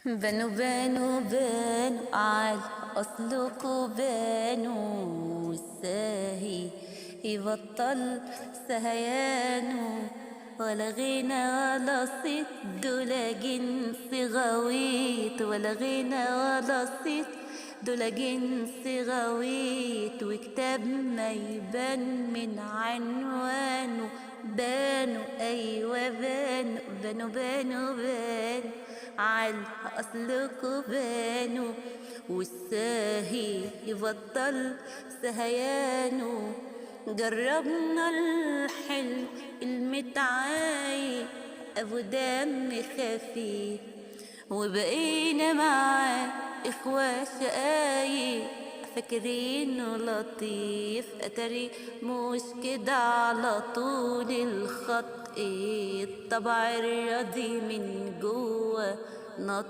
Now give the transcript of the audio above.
بنو بنو بنو عال أصلكوا بنو الساهي يبطل سهيانو ولا غنى ولا صيت دولا جنس غويت ولا غنى ولا صيت دولا جنس غويت وكتاب ما يبان من عنوانه بانوا أيوة بانوا بانوا بانوا بانوا عال أصلكوا بانوا والساهي يبطل سهيانه جربنا الحلو المتعاي أبو دم خفيف وبقينا معاه إخوة شقايق فاكرينه لطيف أتاري مش كده على طول الخط الطبع الرضي من جوه نط